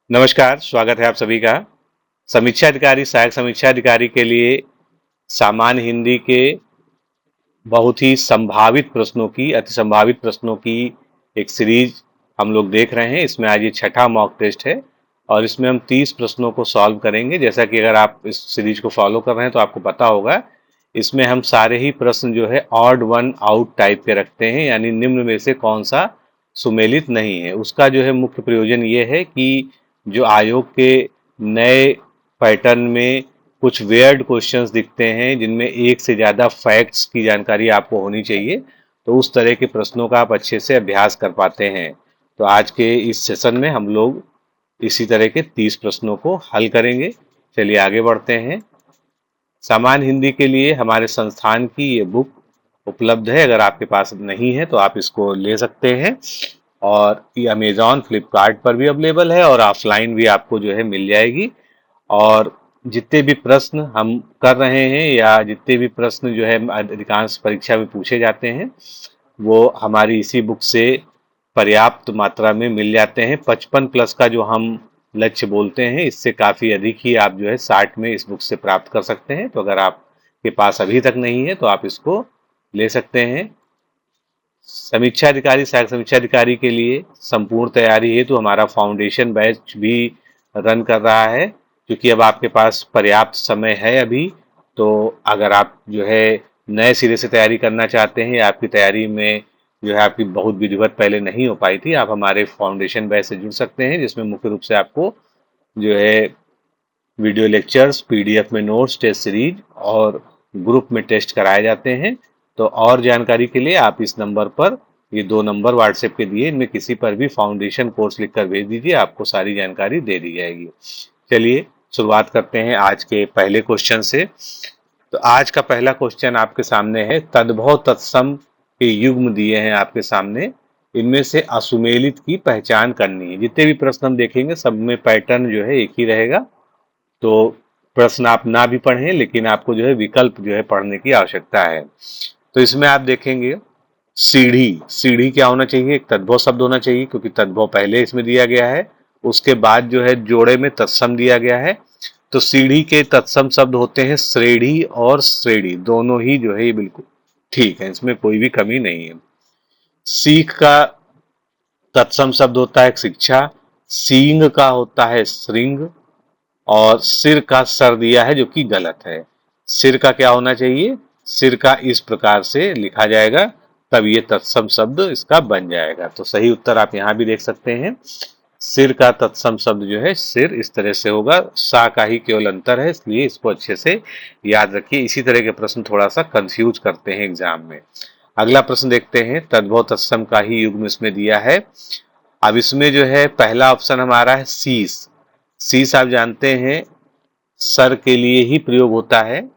नमस्कार, स्वागत है आप सभी का। समीक्षा अधिकारी, सहायक समीक्षा अधिकारी के लिए सामान्य हिंदी के बहुत ही संभावित प्रश्नों की, अति संभावित प्रश्नों की एक सीरीज हम लोग देख रहे हैं। इसमें आज ये छठा मॉक टेस्ट है और इसमें हम 30 प्रश्नों को सॉल्व करेंगे। जैसा कि अगर आप इस सीरीज को फॉलो कर रहे हैं तो आपको पता होगा, इसमें हम सारे ही प्रश्न जो है ऑड वन आउट टाइप के रखते हैं, यानी निम्न में से कौन सा सुमेलित नहीं है। उसका जो है मुख्य प्रयोजन ये है कि जो आयोग के नए पैटर्न में कुछ वेयर्ड क्वेश्चंस दिखते हैं जिनमें एक से ज़्यादा फैक्ट्स की जानकारी आपको होनी चाहिए, तो उस तरह के प्रश्नों का आप अच्छे से अभ्यास कर पाते हैं। तो आज के इस सेशन में हम लोग इसी तरह के 30 प्रश्नों को हल करेंगे। चलिए आगे बढ़ते हैं। सामान्य हिंदी के लिए हमारे संस्थान की ये बुक उपलब्ध है। अगर आपके पास नहीं है तो आप इसको ले सकते हैं और ये अमेजॉन फ्लिपकार्ट पर भी अवेलेबल है और ऑफलाइन भी आपको जो है मिल जाएगी। और जितने भी प्रश्न हम कर रहे हैं या जितने भी प्रश्न जो है अधिकांश परीक्षा में पूछे जाते हैं वो हमारी इसी बुक से पर्याप्त मात्रा में मिल जाते हैं। 55 प्लस का जो हम लक्ष्य बोलते हैं, इससे काफ़ी अधिक ही आप जो है 60 में इस बुक से प्राप्त कर सकते हैं। तो अगर आपके पास अभी तक नहीं है तो आप इसको ले सकते हैं। समीक्षा अधिकारी, सहायक समीक्षा अधिकारी के लिए संपूर्ण तैयारी है तो हमारा फाउंडेशन बैच भी रन कर रहा है, क्योंकि अब आपके पास पर्याप्त समय है अभी। तो अगर आप जो है नए सिरे से तैयारी करना चाहते हैं या आपकी तैयारी में जो है आपकी बहुत विधिवत पहले नहीं हो पाई थी, आप हमारे फाउंडेशन बैच से जुड़ सकते हैं, जिसमें मुख्य रूप से आपको जो है वीडियो लेक्चर्स, पीडीएफ में नोट्स, टेस्ट सीरीज और ग्रुप में टेस्ट कराए जाते हैं। तो और जानकारी के लिए आप इस नंबर पर, ये 2 नंबर व्हाट्सएप के दिए, इनमें किसी पर भी फाउंडेशन कोर्स लिखकर भेज दीजिए, आपको सारी जानकारी दे दी जाएगी। चलिए शुरुआत करते हैं आज के पहले क्वेश्चन से। तो आज का पहला क्वेश्चन आपके सामने है, तद्भव तत्सम के युग्म दिए हैं आपके सामने, इनमें से असुमेलित की पहचान करनी है। जितने भी प्रश्न हम देखेंगे सब में पैटर्न जो है एक ही रहेगा। तो प्रश्न आप ना भी पढ़ें लेकिन आपको जो है विकल्प जो है पढ़ने की आवश्यकता है। तो इसमें आप देखेंगे सीढ़ी, सीढ़ी क्या होना चाहिए? एक तद्भव शब्द होना चाहिए, क्योंकि तद्भव पहले इसमें दिया गया है। उसके बाद जो है जोड़े में तत्सम दिया गया है। तो सीढ़ी के तत्सम शब्द होते हैं श्रेणी और श्रेणी, दोनों ही जो है ये बिल्कुल ठीक है, इसमें कोई भी कमी नहीं है। सीख का तत्सम शब्द होता है शिक्षा, सींग का होता है श्रृंग, और सिर का सर दिया है जो कि गलत है। सिर का क्या होना चाहिए? सिर का इस प्रकार से लिखा जाएगा, तब ये तत्सम शब्द इसका बन जाएगा। तो सही उत्तर आप यहां भी देख सकते हैं। सिर का तत्सम शब्द जो है सिर इस तरह से होगा। सा का ही केवल अंतर है, इसलिए इसको अच्छे से याद रखिए। इसी तरह के प्रश्न थोड़ा सा कंफ्यूज करते हैं एग्जाम में। अगला प्रश्न देखते हैं। तद्भव तत्सम का ही युग्म इसमें दिया है। अब इसमें जो है पहला ऑप्शन हमारा है शीश। शीश आप जानते हैं सर के लिए ही प्रयोग होता है,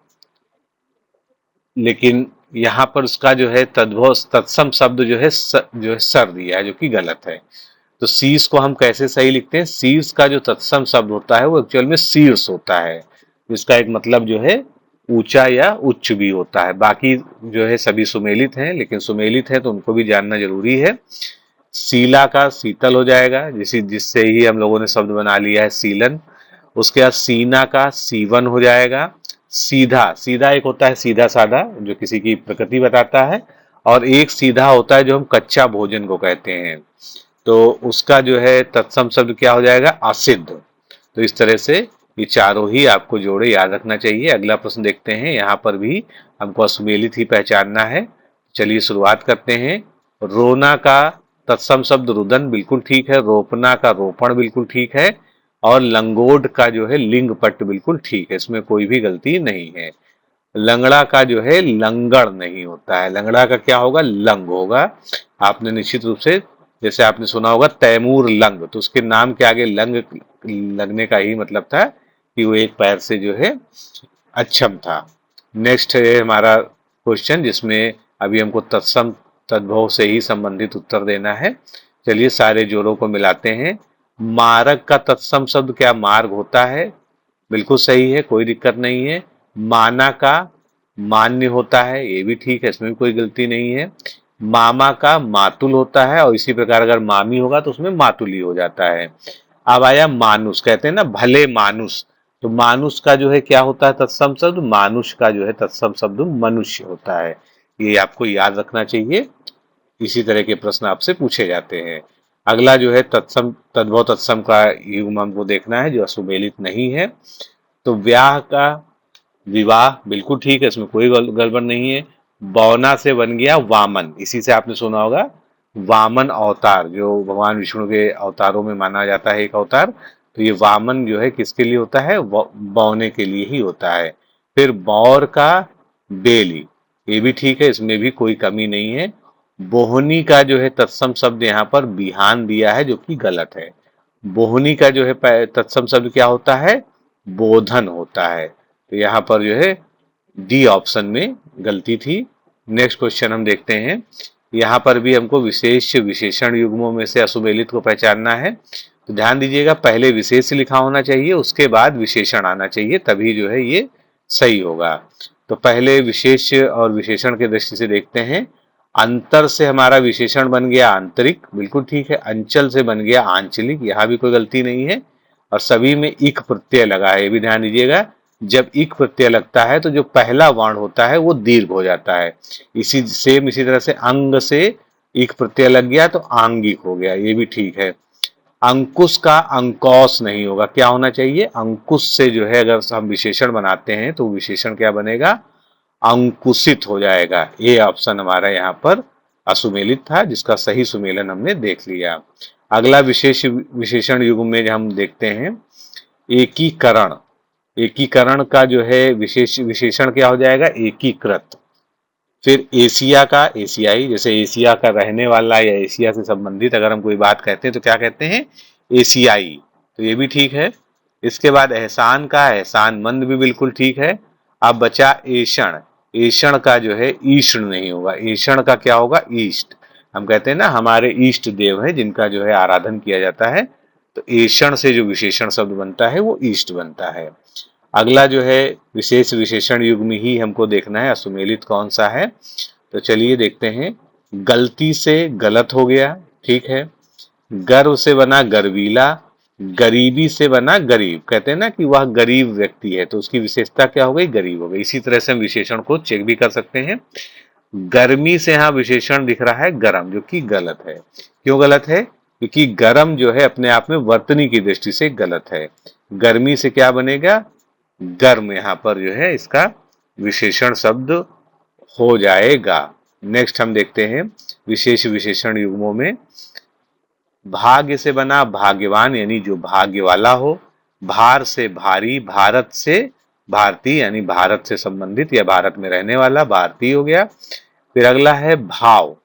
लेकिन यहाँ पर उसका जो है तद्भव तत्सम शब्द जो है सर दिया है, जो कि गलत है। तो शीर्ष को हम कैसे सही लिखते हैं? शीर्ष का जो तत्सम शब्द होता है वो एक्चुअल में शीर्ष होता है, जिसका एक मतलब जो है ऊंचा या उच्च भी होता है। बाकी जो है सभी सुमेलित हैं, लेकिन सुमेलित है तो उनको भी जानना जरूरी है। शीला का शीतल हो जाएगा, जिससे ही हम लोगों ने शब्द बना लिया है शीलन। उसके बाद सीना का सीवन हो जाएगा। सीधा, सीधा एक होता है सीधा साधा जो किसी की प्रकृति बताता है, और एक सीधा होता है जो हम कच्चा भोजन को कहते हैं। तो उसका जो है तत्सम शब्द क्या हो जाएगा? असिद्ध। तो इस तरह से ये चारों ही आपको जोड़े याद रखना चाहिए। अगला प्रश्न देखते हैं। यहाँ पर भी हमको असुमेलित ही पहचानना है। चलिए शुरुआत करते हैं। रोना का तत्सम शब्द रुदन, बिल्कुल ठीक है। रोपना का रोपण बिल्कुल ठीक है। और लंगोट का जो है लिंगपट बिल्कुल ठीक है, इसमें कोई भी गलती नहीं है। लंगड़ा का जो है लंगड़ नहीं होता है, लंगड़ा का क्या होगा? लंग होगा। आपने निश्चित रूप से, जैसे आपने सुना होगा तैमूर लंग, तो उसके नाम के आगे लंग लगने का ही मतलब था कि वो एक पैर से जो है अक्षम था। नेक्स्ट है हमारा क्वेश्चन, जिसमें अभी हमको तत्सम तद्भव से ही संबंधित उत्तर देना है। चलिए सारे जोड़ों को मिलाते हैं। मार्ग का तत्सम शब्द क्या मार्ग होता है? बिल्कुल सही है, कोई दिक्कत नहीं है। माना का मान्य होता है, ये भी ठीक है, इसमें भी कोई गलती नहीं है। मामा का मातुल होता है, और इसी प्रकार अगर मामी होगा तो उसमें मातुली हो जाता है। अब आया मानुष, कहते हैं ना भले मानुष, तो मानुष का जो है क्या होता है तत्सम शब्द, मानुष का जो है तत्सम शब्द मनुष्य होता है। ये आपको याद रखना चाहिए, इसी तरह के प्रश्न आपसे पूछे जाते हैं। अगला जो है तत्सम तद्भव तत्सम का युग्म हमको देखना है जो असुमेलित नहीं है। तो व्याह का विवाह बिल्कुल ठीक है, इसमें कोई गड़बड़ नहीं है। बौना से बन गया वामन, इसी से आपने सुना होगा वामन अवतार, जो भगवान विष्णु के अवतारों में माना जाता है एक अवतार। तो ये वामन जो है किसके लिए होता है, बौने के लिए ही होता है। फिर बौर का बेली, ये भी ठीक है, इसमें भी कोई कमी नहीं है। बोहनी का जो है तत्सम शब्द यहाँ पर बिहान दिया है, जो कि गलत है। बोहनी का जो है तत्सम शब्द क्या होता है, बोधन होता है। तो यहाँ पर जो है डी ऑप्शन में गलती थी। नेक्स्ट क्वेश्चन हम देखते हैं। यहाँ पर भी हमको विशेष विशेषण युग्मों में से असुमेलित को पहचानना है। तो ध्यान दीजिएगा, पहले विशेष लिखा होना चाहिए, उसके बाद विशेषण आना चाहिए, तभी जो है ये सही होगा। तो पहले विशेष और विशेषण के दृष्टि से देखते हैं। अंतर से हमारा विशेषण बन गया आंतरिक, बिल्कुल ठीक है। अंचल से बन गया आंचलिक, यहाँ भी कोई गलती नहीं है। और सभी में इक प्रत्यय लगा है, ये भी ध्यान दीजिएगा। जब इक प्रत्यय लगता है तो जो पहला वर्ण होता है वो दीर्घ हो जाता है। इसी तरह से अंग से इक प्रत्यय लग गया तो आंगिक हो गया, ये भी ठीक है। अंकुश का अंकौस नहीं होगा, क्या होना चाहिए, अंकुश से जो है अगर हम विशेषण बनाते हैं तो विशेषण क्या बनेगा, अंकुशित हो जाएगा। ये ऑप्शन हमारा यहाँ पर असुमेलित था, जिसका सही सुमेलन हमने देख लिया। अगला विशेष विशेषण युग्म में हम देखते हैं एकीकरण। एकीकरण का जो है विशेषण क्या हो जाएगा, एकीकृत। फिर एशिया का एशियाई, जैसे एशिया का रहने वाला या एशिया से संबंधित अगर हम कोई बात कहते हैं तो क्या कहते हैं, एशियाई, तो ये भी ठीक है। इसके बाद एहसान का एहसानमंद भी बिल्कुल ठीक है। अब बचा एषण, एषण का जो है ईष्ण नहीं होगा, एषण का क्या होगा, ईष्ट। हम कहते हैं ना हमारे इष्ट देव है जिनका जो है आराधन किया जाता है, तो एषण से जो विशेषण शब्द बनता है वो ईष्ट बनता है। अगला जो है विशेष विशेषण युग्म ही हमको देखना है, असुमेलित कौन सा है। तो चलिए देखते हैं। गलती से गलत हो गया, ठीक है। गर्व से बना गर्वीला, गरीबी से बना गरीब, कहते हैं ना कि वह गरीब व्यक्ति है, तो उसकी विशेषता क्या हो गई, गरीब हो गई। इसी तरह से हम विशेषण को चेक भी कर सकते हैं। गर्मी से यहाँ विशेषण दिख रहा है गरम, जो कि गलत है। क्यों गलत है, क्योंकि गरम जो है अपने आप में वर्तनी की दृष्टि से गलत है। गर्मी से क्या बनेगा, गर्म, यहाँ पर जो है इसका विशेषण शब्द हो जाएगा। नेक्स्ट हम देखते हैं विशेष विशेषण युग्मों में। भाग्य से बना भाग्यवान, यानी जो भाग्य वाला हो। भार से भारी, भारत से भारतीय, यानी भारत से संबंधित या भारत में रहने वाला, भारतीय हो गया। फिर अगला है भाव,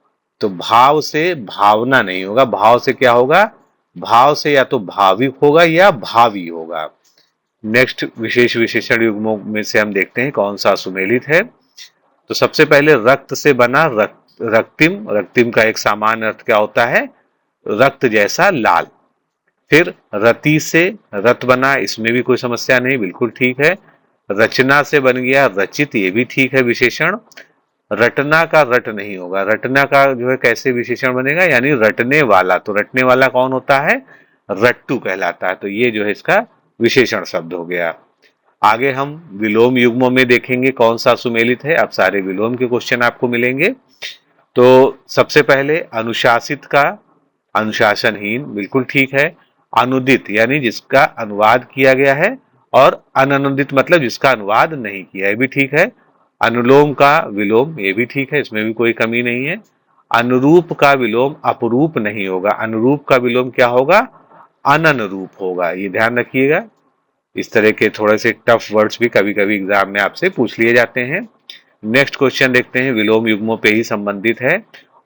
तो भाव से भावना नहीं होगा, भाव से क्या होगा, भाव से या तो भाविक होगा या भावी होगा। नेक्स्ट विशेष विशेषण युग्मों में से हम देखते हैं कौन सा सुमेलित है। तो सबसे पहले रक्त से बना रक्तिम, रक्तिम का एक सामान्य अर्थ क्या होता है, रक्त जैसा लाल। फिर रति से रत बना, इसमें भी कोई समस्या नहीं, बिल्कुल ठीक है। रचना से बन गया रचित, ये भी ठीक है विशेषण। रटना का रट नहीं होगा, रटना का जो है कैसे विशेषण बनेगा, यानी रटने वाला, तो रटने वाला कौन होता है, रट्टू कहलाता है, तो ये जो है इसका विशेषण शब्द हो गया। आगे हम विलोम युग्मों में देखेंगे कौन सा सुमेलित है। अब सारे विलोम के क्वेश्चन आपको मिलेंगे। तो सबसे पहले अनुशासित का अनुशासनहीन, बिल्कुल ठीक है। अनुदित यानी जिसका अनुवाद किया गया है, और अननुदित मतलब जिसका अनुवाद नहीं किया है, भी ठीक है। अनुलोम का विलोम, ये भी ठीक है, इसमें भी कोई कमी नहीं है। अनुरूप का विलोम अपरूप नहीं होगा, अनुरूप का विलोम क्या होगा, अननुरूप होगा, ये ध्यान रखिएगा। इस तरह के थोड़े से टफ वर्ड्स भी कभी कभी एग्जाम में आपसे पूछ लिए जाते हैं। नेक्स्ट क्वेश्चन देखते हैं, विलोम युग्मों पे ही संबंधित है।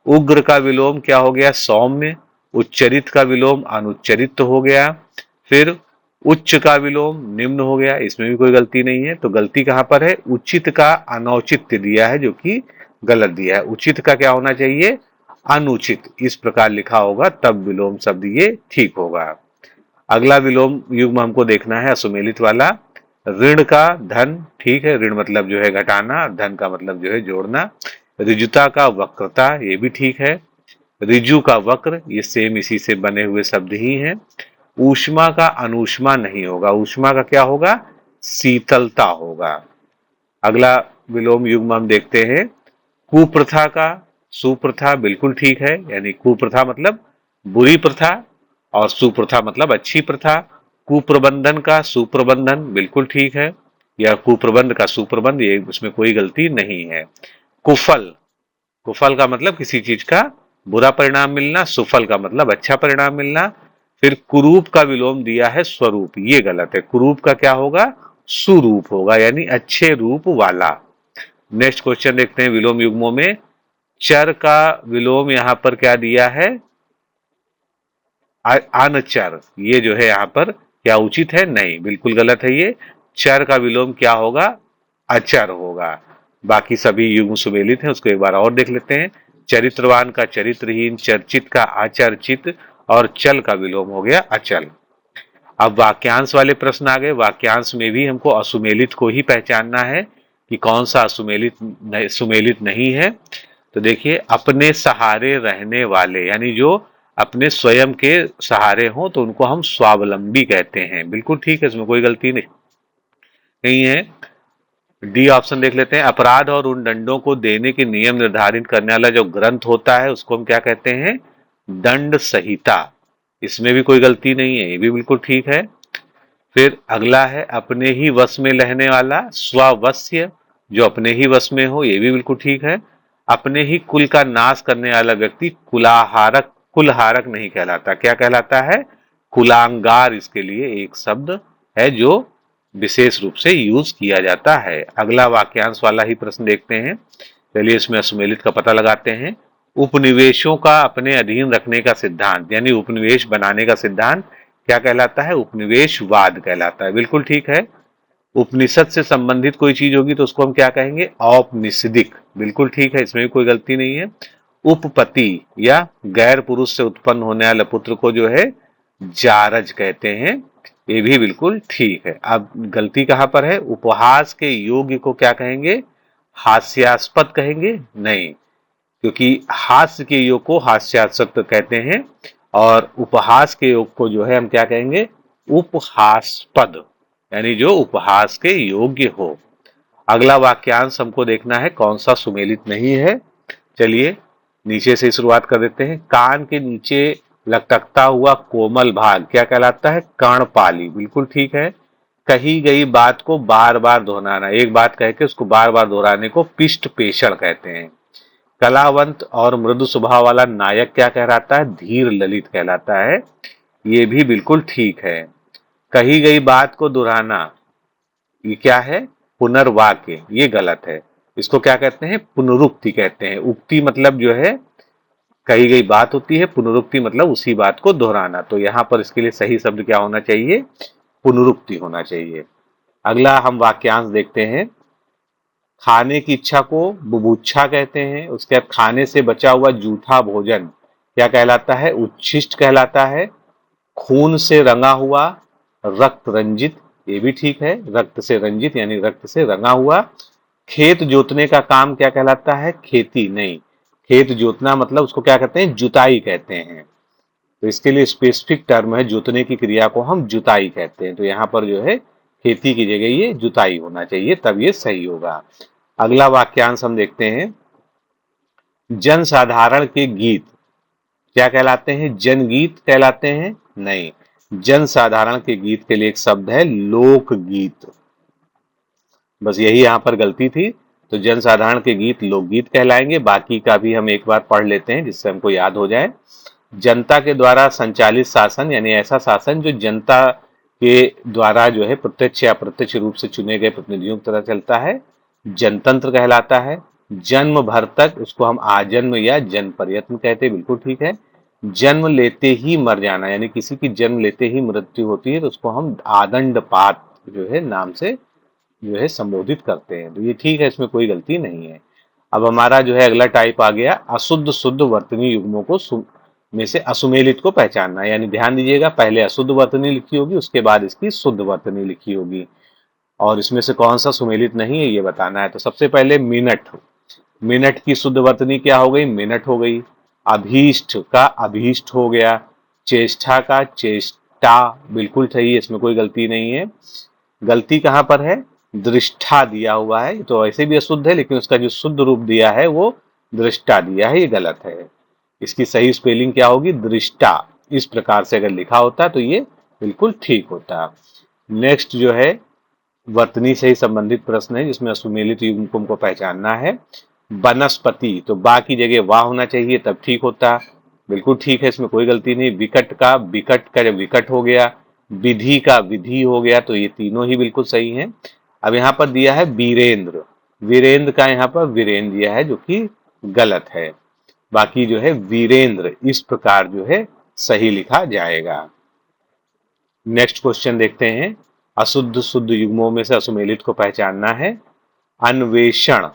उग्र का विलोम क्या हो गया, सौम्य। उच्चरित का विलोम अनुच्चरित हो गया। फिर उच्च का विलोम निम्न हो गया, इसमें भी कोई गलती नहीं है। तो गलती कहां पर है, उचित का अनौचित्य दिया है, जो कि गलत दिया है। उचित का क्या होना चाहिए, अनुचित, इस प्रकार लिखा होगा तब विलोम शब्द ये ठीक होगा। अगला विलोम युग्म हमको देखना है असुमेलित वाला। ऋण का धन, ठीक है, ऋण मतलब जो है घटाना, धन का मतलब जो है जोड़ना। ऋजुता का वक्रता, ये भी ठीक है। ऋजु का वक्र, ये सेम इसी से बने हुए शब्द ही हैं। ऊष्मा का अनुष्मा नहीं होगा, ऊष्मा का क्या होगा, शीतलता होगा। अगला विलोम युग्म हम देखते हैं, कुप्रथा का सुप्रथा, बिल्कुल ठीक है, यानी कुप्रथा मतलब बुरी प्रथा और सुप्रथा मतलब अच्छी प्रथा। कुप्रबंधन का सुप्रबंधन, बिल्कुल ठीक है, या कुप्रबंध का सुप्रबंध, ये उसमें कोई गलती नहीं है। कुफल, कुफल का मतलब किसी चीज का बुरा परिणाम मिलना, सुफल का मतलब अच्छा परिणाम मिलना। फिर कुरूप का विलोम दिया है स्वरूप, ये गलत है, कुरूप का क्या होगा, सुरूप होगा, यानी अच्छे रूप वाला। नेक्स्ट क्वेश्चन देखते हैं विलोम युग्मों में, चर का विलोम यहां पर क्या दिया है, अनचर, ये जो है यहां पर क्या उचित है, नहीं, बिल्कुल गलत है ये। चर का विलोम क्या होगा, अचर होगा। बाकी सभी युग्म सुमेलित हैं, उसको एक बार और देख लेते हैं। चरित्रवान का चरित्रहीन, चर्चित का अचर्चित और चल का विलोम हो गया अचल। अब वाक्यांश वाले प्रश्न आ गए। वाक्यांश में भी हमको असुमेलित को ही पहचानना है कि कौन सा असुमेलित सुमेलित नहीं है। तो देखिए, अपने सहारे रहने वाले, यानी जो अपने स्वयं के सहारे हों तो उनको हम स्वावलंबी कहते हैं, बिल्कुल ठीक है, इसमें कोई गलती नहीं है। डी ऑप्शन देख लेते हैं, अपराध और उन दंडों को देने के नियम निर्धारित करने वाला जो ग्रंथ होता है उसको हम क्या कहते हैं, दंड संहिता। इसमें भी कोई गलती नहीं है, ये भी बिल्कुल ठीक है। फिर अगला है, अपने ही वश में रहने वाला स्ववश्य, जो अपने ही वश में हो, ये भी बिल्कुल ठीक है। अपने ही कुल का नाश करने वाला व्यक्ति कुलाहारक, कुलहारक नहीं कहलाता, क्या कहलाता है, कुलांगार, इसके लिए एक शब्द है जो विशेष रूप से यूज किया जाता है। अगला वाक्यांश वाला ही प्रश्न देखते हैं, चलिए इसमें असुमेलित का पता लगाते हैं। उपनिवेशों का अपने अधीन रखने का सिद्धांत, यानी उपनिवेश बनाने का सिद्धांत क्या कहलाता है, उपनिवेशवाद कहलाता है, बिल्कुल ठीक है। उपनिषद से संबंधित कोई चीज होगी तो उसको हम क्या कहेंगे, औपनिषदिक, बिल्कुल ठीक है, इसमें भी कोई गलती नहीं है। उपपति या गैर पुरुष से उत्पन्न होने वाले पुत्र को जो है जारज कहते हैं, ये भी बिल्कुल ठीक है। अब गलती कहां पर है, उपहास के योग्य को क्या कहेंगे, हास्यास्पद कहेंगे, नहीं, क्योंकि हास्य के योग को हास्यास्पद कहते हैं और उपहास के योग को जो है हम क्या कहेंगे, उपहासपद, यानी जो उपहास के योग्य हो। अगला वाक्यांश हमको देखना है कौन सा सुमेलित नहीं है। चलिए नीचे से शुरुआत कर देते हैं। कान के नीचे लटकता हुआ कोमल भाग क्या कहलाता है, कर्णपाली, बिल्कुल ठीक है। कही गई बात को बार बार दोहराना, एक बात कह के उसको बार बार दोहराने को पिष्ट पेषण कहते हैं। कलावंत और मृदु स्वभाव वाला नायक क्या कहलाता है, धीर ललित कहलाता है, ये भी बिल्कुल ठीक है। कही गई बात को दोहराना, ये क्या है, पुनर्वाक्य, ये गलत है, इसको क्या कहते हैं, पुनरुक्ति कहते हैं। उक्ति मतलब जो है कही गई बात होती है, पुनरुक्ति मतलब उसी बात को दोहराना, तो यहां पर इसके लिए सही शब्द क्या होना चाहिए, पुनरुक्ति होना चाहिए। अगला हम वाक्यांश देखते हैं। खाने की इच्छा को बुभुक्षा कहते हैं, उसके बाद खाने से बचा हुआ जूठा भोजन क्या कहलाता है, उच्छिष्ट कहलाता है। खून से रंगा हुआ रक्त रंजित, ये भी ठीक है, रक्त से रंजित यानी रक्त से रंगा हुआ। खेत जोतने का काम क्या कहलाता है, खेती, नहीं, खेत जोतना मतलब उसको क्या कहते हैं, जुताई कहते हैं, तो इसके लिए स्पेसिफिक टर्म है, जोतने की क्रिया को हम जुताई कहते हैं, तो यहाँ पर जो है खेती की जगह ये जुताई होना चाहिए, तब ये सही होगा। अगला वाक्यांश हम देखते हैं। जनसाधारण के गीत क्या कहलाते हैं, जनगीत कहलाते हैं, नहीं, जनसाधारण के गीत के लिए एक शब्द है लोकगीत, बस यही यहां पर गलती थी, तो जनसाधारण के गीत लोकगीत कहलाएंगे। बाकी का भी हम एक बार पढ़ लेते हैं जिससे हमको याद हो जाए। जनता के द्वारा संचालित शासन, यानी ऐसा शासन जो जनता के द्वारा जो है प्रत्यक्ष या अप्रत्यक्ष रूप से चुने गए प्रतिनिधियों की तरह चलता है, जनतंत्र कहलाता है। जन्म भर तक, उसको हम आजन्म या जन्म पर्यत्न कहते हैं, बिल्कुल ठीक है। जन्म लेते ही मर जाना, यानी किसी की जन्म लेते ही मृत्यु होती है तो उसको हम आदंडपात जो है नाम से जो है संबोधित करते हैं, तो ये ठीक है, इसमें कोई गलती नहीं है। अब हमारा जो है अगला टाइप आ गया, अशुद्ध शुद्ध वर्तनी युग्मों को में से असुमेलित को पहचानना, यानी ध्यान दीजिएगा, पहले अशुद्ध वर्तनी लिखी होगी, उसके बाद इसकी शुद्ध वर्तनी लिखी होगी, और इसमें से कौन सा सुमेलित नहीं है ये बताना है। तो सबसे पहले मिनट, मिनट की शुद्ध वर्तनी क्या हो गई, मिनट हो गई। अभीष्ट का अभीष्ट हो गया। चेष्टा का दृष्टा बिल्कुल सही है, इसमें कोई गलती नहीं है। गलती कहाँ पर है? दृष्टा दिया हुआ है, तो ऐसे भी अशुद्ध है, लेकिन उसका जो शुद्ध रूप दिया है वो दृष्टा दिया है, ये गलत है। इसकी सही स्पेलिंग क्या होगी? दृष्टा। इस प्रकार से अगर लिखा होता तो ये बिल्कुल ठीक होता। नेक्स्ट जो है वर्तनी से ही संबंधित प्रश्न है, जिसमें असुमेलित युग्म को पहचानना है। वनस्पति, तो बा की जगह वाह होना चाहिए, तब ठीक होता। बिल्कुल ठीक है, इसमें कोई गलती नहीं। विकट का जब विकट हो गया, विधि का विधि हो गया, तो ये तीनों ही बिल्कुल सही हैं। अब यहाँ पर दिया है वीरेंद्र, वीरेंद्र का यहाँ पर वीरेंद्र दिया है, जो कि गलत है। बाकी जो है वीरेंद्र इस प्रकार जो है सही लिखा जाएगा। नेक्स्ट क्वेश्चन देखते हैं। अशुद्ध शुद्ध युग्मों में से असुमेलित को पहचानना है। अन्वेषण,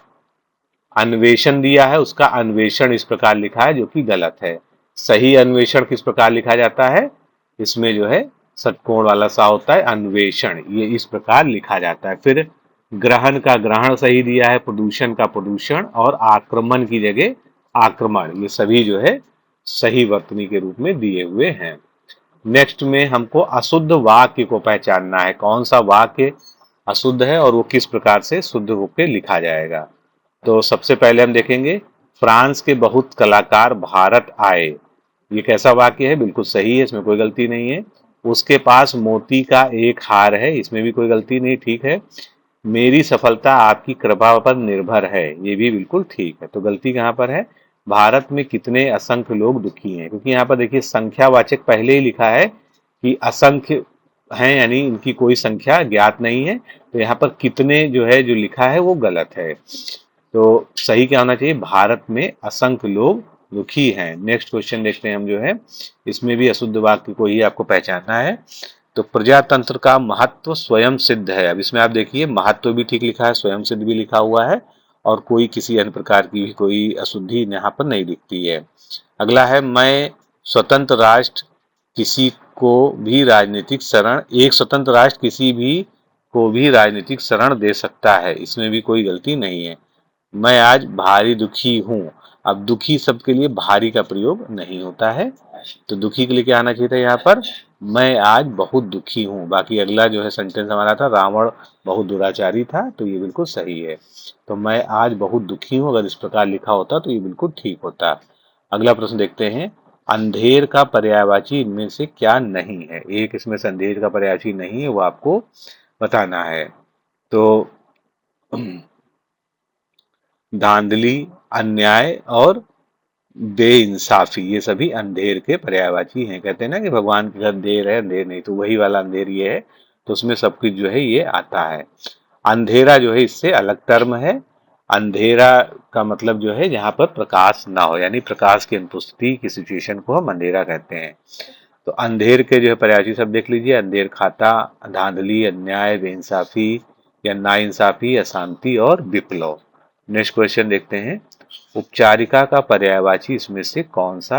अन्वेषण दिया है, उसका अन्वेषण इस प्रकार लिखा है, जो कि गलत है। सही अन्वेषण किस प्रकार लिखा जाता है? इसमें जो है षटकोण वाला सा होता है, अन्वेषण, ये इस प्रकार लिखा जाता है। फिर ग्रहण का ग्रहण सही दिया है, प्रदूषण का प्रदूषण, और आक्रमण की जगह आक्रमण, ये सभी जो है सही वर्तनी के रूप में दिए हुए हैं। नेक्स्ट में हमको अशुद्ध वाक्य को पहचानना है, कौन सा वाक्य अशुद्ध है और वो किस प्रकार से शुद्ध होकर लिखा जाएगा। तो सबसे पहले हम देखेंगे, फ्रांस के बहुत कलाकार भारत आए, ये कैसा वाक्य है? बिल्कुल सही है, इसमें कोई गलती नहीं है। उसके पास मोती का एक हार है, इसमें भी कोई गलती नहीं, ठीक है। मेरी सफलता आपकी कृपा पर निर्भर है, ये भी बिल्कुल ठीक है। तो गलती कहाँ पर है? भारत में कितने असंख्य लोग दुखी हैं, क्योंकि यहाँ पर देखिए संख्यावाचक पहले ही लिखा है कि असंख्य हैं, यानी इनकी कोई संख्या ज्ञात नहीं है। तो यहाँ पर कितने जो है जो लिखा है वो गलत है। तो सही क्या होना चाहिए? भारत में असंख्य लोग दुखी हैं। नेक्स्ट क्वेश्चन देखते हैं हम जो है, इसमें भी अशुद्ध वाक्य को ही आपको पहचानना है। तो प्रजातंत्र का महत्व स्वयं सिद्ध है। अब इसमें आप देखिए महत्व भी ठीक लिखा है, स्वयं सिद्ध भी लिखा हुआ है, और कोई किसी अन्य प्रकार की भी कोई अशुद्धि यहाँ पर नहीं दिखती है। अगला है, मैं स्वतंत्र राष्ट्र किसी को भी राजनीतिक शरण, एक स्वतंत्र राष्ट्र किसी भी को भी राजनीतिक शरण दे सकता है, इसमें भी कोई गलती नहीं है। मैं आज भारी दुखी हूँ, अब दुखी शब्द के लिए भारी का प्रयोग नहीं होता है, तो दुखी के लिए क्या आना चाहिए था यहाँ पर? मैं आज बहुत दुखी हूँ। बाकी अगला जो है सेंटेंस हमारा था, रावण बहुत दुराचारी था, तो ये बिल्कुल सही है। तो मैं आज बहुत दुखी हूँ, अगर इस प्रकार लिखा होता तो ये बिल्कुल ठीक होता। अगला प्रश्न देखते हैं, अंधेर का पर्यायवाची इनमें से क्या नहीं है? एक इसमें से अंधेर का पर्यायवाची नहीं है, वो आपको बताना है। तो धांधली, अन्याय और बेइंसाफी, ये सभी अंधेर के पर्यायवाची हैं। कहते हैं ना कि भगवान के घर देर है अंधेर नहीं, तो वही वाला अंधेर ये है, तो उसमें सब कुछ जो है ये आता है। अंधेरा जो है इससे अलग टर्म है। अंधेरा का मतलब जो है जहां पर प्रकाश ना हो, यानी प्रकाश की अनुपस्थिति की सिचुएशन को हम अंधेरा कहते हैं। तो अंधेर के जो है पर्यायवाची सब देख लीजिए, अंधेर खाता, धांधली, अन्याय, बेइंसाफी या नाइंसाफी, अशांति और विप्लव। नेक्स्ट क्वेश्चन देखते हैं, उपचारिका का पर्यायवाची इसमें से कौन सा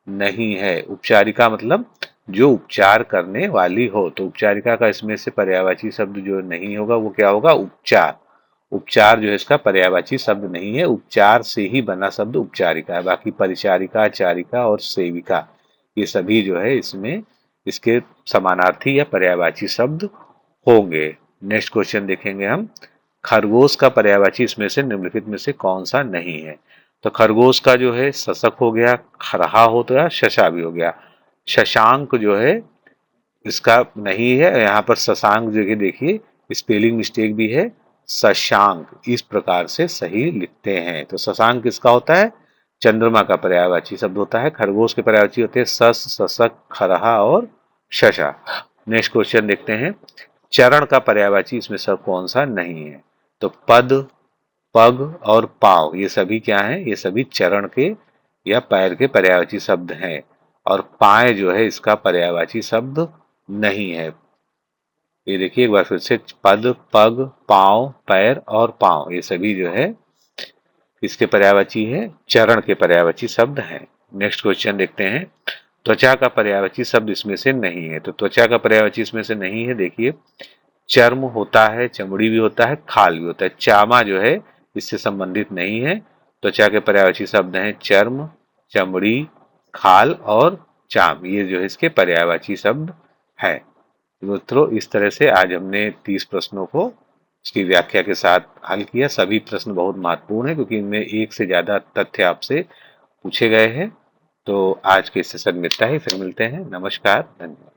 नहीं है? उपचारिका मतलब जो उपचार करने वाली हो, तो उपचारिका का इसमें से पर्यायवाची शब्द जो नहीं होगा वो क्या होगा? उपचार। उपचार जो है इसका पर्यायवाची शब्द नहीं है, उपचार से ही बना शब्द उपचारिका है। बाकी परिचारिका, चारिका और सेविका, ये सभी जो है इसमें इसके समानार्थी या पर्यायवाची शब्द होंगे। नेक्स्ट क्वेश्चन देखेंगे हम, खरगोश का पर्यायवाची इसमें से निम्नलिखित में से कौन सा नहीं है? तो खरगोश का जो है शशक हो गया, खरहा हो गया, शशा भी हो गया। शशांक जो है इसका नहीं है, यहाँ पर शशांक जगह देखिए स्पेलिंग मिस्टेक भी है, शशांक इस प्रकार से सही लिखते हैं। तो शशांक किसका होता है? चंद्रमा का पर्यायवाची शब्द होता है। खरगोश के पर्यायवाची होते हैं सस, शशक, खरहा और शशा। नेक्स्ट क्वेश्चन देखते हैं, चरण का पर्यायवाची इसमें सब कौन सा नहीं है? तो पद, पग और पाव, ये सभी क्या हैं? ये सभी चरण के या पैर के पर्यायवाची शब्द हैं। और पाए जो है इसका पर्यायवाची शब्द नहीं है। ये देखिए एक बार फिर से, पद, पग, पांव, पैर और पांव, ये सभी जो है इसके पर्यायवाची है, चरण के पर्यायवाची शब्द हैं। नेक्स्ट क्वेश्चन देखते हैं, त्वचा का पर्यायवाची शब्द इसमें से नहीं है। तो त्वचा का पर्यायवाची इसमें से नहीं है, देखिए चर्म होता है, चमड़ी भी होता है, खाल भी होता है। चामा जो है इससे संबंधित नहीं है। त्वचा के पर्यायवाची शब्द हैं चर्म, चमड़ी, खाल और चाम, ये जो है इसके पर्यायवाची शब्द है। मित्रों, इस तरह से आज हमने 30 प्रश्नों को उसकी व्याख्या के साथ हल किया। सभी प्रश्न बहुत महत्वपूर्ण है क्योंकि इनमें एक से ज्यादा तथ्य आपसे पूछे गए हैं। तो आज के सेशन में इतना ही, फिर मिलते हैं। नमस्कार, धन्यवाद।